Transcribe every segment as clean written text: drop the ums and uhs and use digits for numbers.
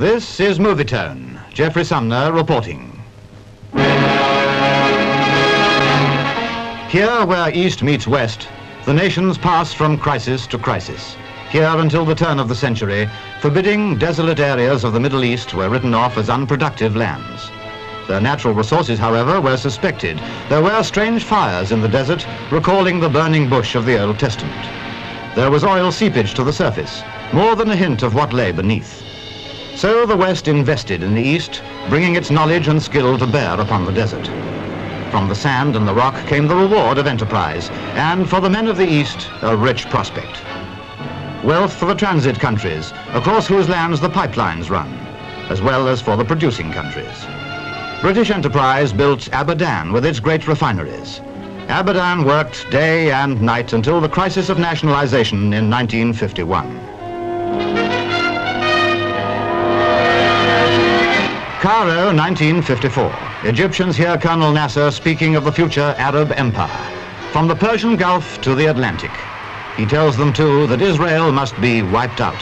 This is Movietone. Jeffrey Sumner reporting. Here, where East meets West, the nations pass from crisis to crisis. Here until the turn of the century, forbidding, desolate areas of the Middle East were written off as unproductive lands. Their natural resources, however, were suspected. There were strange fires in the desert, recalling the burning bush of the Old Testament. There was oil seepage to the surface, more than a hint of what lay beneath. So the West invested in the East, bringing its knowledge and skill to bear upon the desert. From the sand and the rock came the reward of enterprise, and for the men of the East, a rich prospect. Wealth for the transit countries, across whose lands the pipelines run, as well as for the producing countries. British enterprise built Abadan with its great refineries. Abadan worked day and night until the crisis of nationalization in 1951. Cairo, 1954. Egyptians hear Colonel Nasser speaking of the future Arab empire, from the Persian Gulf to the Atlantic. He tells them, too, that Israel must be wiped out.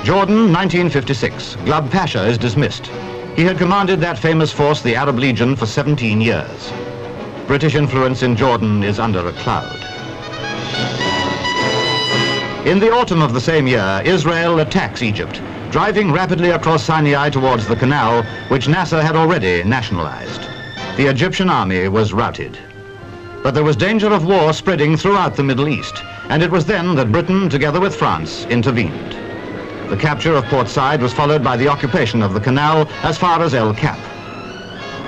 Jordan, 1956. Glub Pasha is dismissed. He had commanded that famous force, the Arab Legion, for 17 years. British influence in Jordan is under a cloud. In the autumn of the same year, Israel attacks Egypt, driving rapidly across Sinai towards the canal, which Nasser had already nationalized. The Egyptian army was routed. But there was danger of war spreading throughout the Middle East, and it was then that Britain, together with France, intervened. The capture of Port Said was followed by the occupation of the canal as far as El Cap.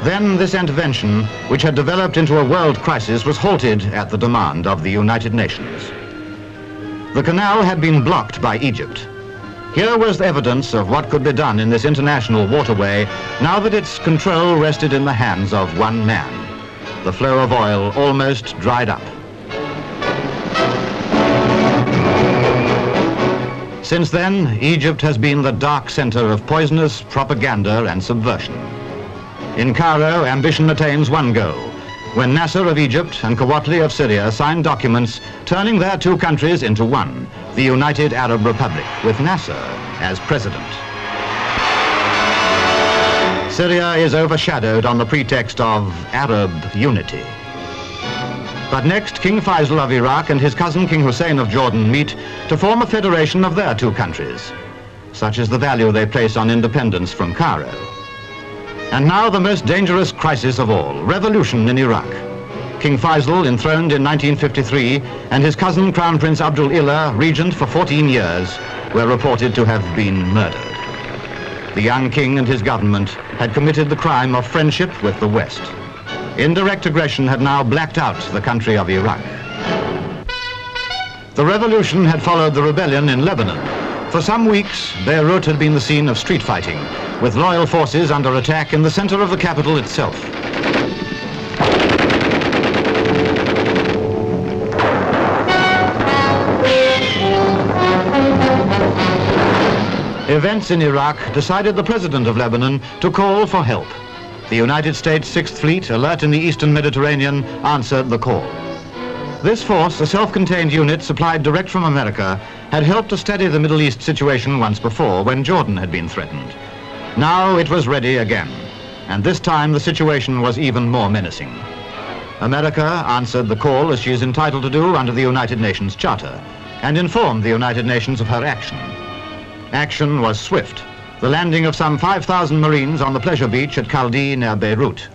Then this intervention, which had developed into a world crisis, was halted at the demand of the United Nations. The canal had been blocked by Egypt. Here was evidence of what could be done in this international waterway now that its control rested in the hands of one man. The flow of oil almost dried up. Since then, Egypt has been the dark center of poisonous propaganda and subversion. In Cairo, ambition attains one goal, when Nasser of Egypt and Kawatli of Syria signed documents turning their two countries into one, the United Arab Republic, with Nasser as president. Syria is overshadowed on the pretext of Arab unity. But next, King Faisal of Iraq and his cousin King Hussein of Jordan meet to form a federation of their two countries. Such is the value they place on independence from Cairo. And now the most dangerous crisis of all, revolution in Iraq. King Faisal, enthroned in 1953, and his cousin Crown Prince Abdul Illah, regent for 14 years, were reported to have been murdered. The young king and his government had committed the crime of friendship with the West. Indirect aggression had now blacked out the country of Iraq. The revolution had followed the rebellion in Lebanon. For some weeks, Beirut had been the scene of street fighting, with loyal forces under attack in the center of the capital itself. Events in Iraq decided the president of Lebanon to call for help. The United States Sixth Fleet, alert in the eastern Mediterranean, answered the call. This force, a self-contained unit supplied direct from America, had helped to steady the Middle East situation once before when Jordan had been threatened. Now it was ready again, and this time the situation was even more menacing. America answered the call as she is entitled to do under the United Nations Charter, and informed the United Nations of her action. Action was swift. The landing of some 5,000 Marines on the pleasure beach at Kaldi near Beirut.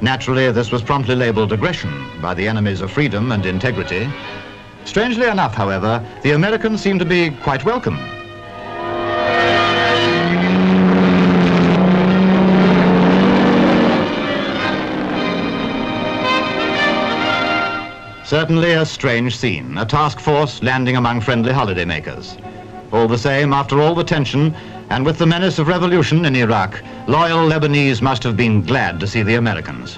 Naturally, this was promptly labeled aggression by the enemies of freedom and integrity. Strangely enough, however, the Americans seemed to be quite welcome. Certainly a strange scene, a task force landing among friendly holidaymakers. All the same, after all the tension, and with the menace of revolution in Iraq, loyal Lebanese must have been glad to see the Americans.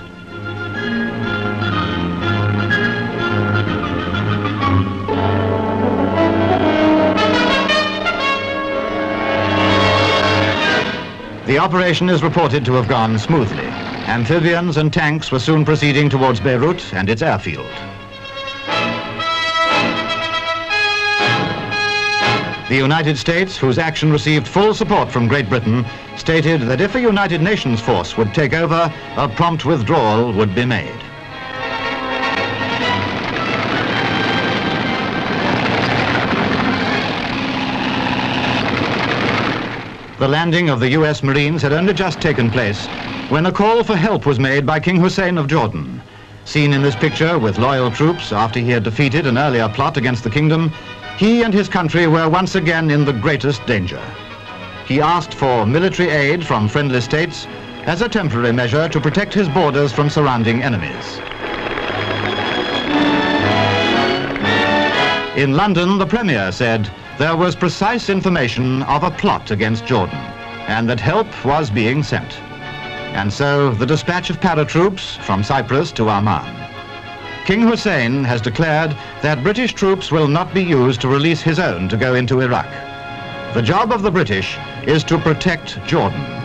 The operation is reported to have gone smoothly. Amphibians and tanks were soon proceeding towards Beirut and its airfield. The United States, whose action received full support from Great Britain, stated that if a United Nations force would take over, a prompt withdrawal would be made. The landing of the US Marines had only just taken place when a call for help was made by King Hussein of Jordan. Seen in this picture with loyal troops after he had defeated an earlier plot against the kingdom, he and his country were once again in the greatest danger. He asked for military aid from friendly states as a temporary measure to protect his borders from surrounding enemies. In London, the Premier said there was precise information of a plot against Jordan and that help was being sent. And so the dispatch of paratroops from Cyprus to Amman. King Hussein has declared that British troops will not be used to release his own to go into Iraq. The job of the British is to protect Jordan.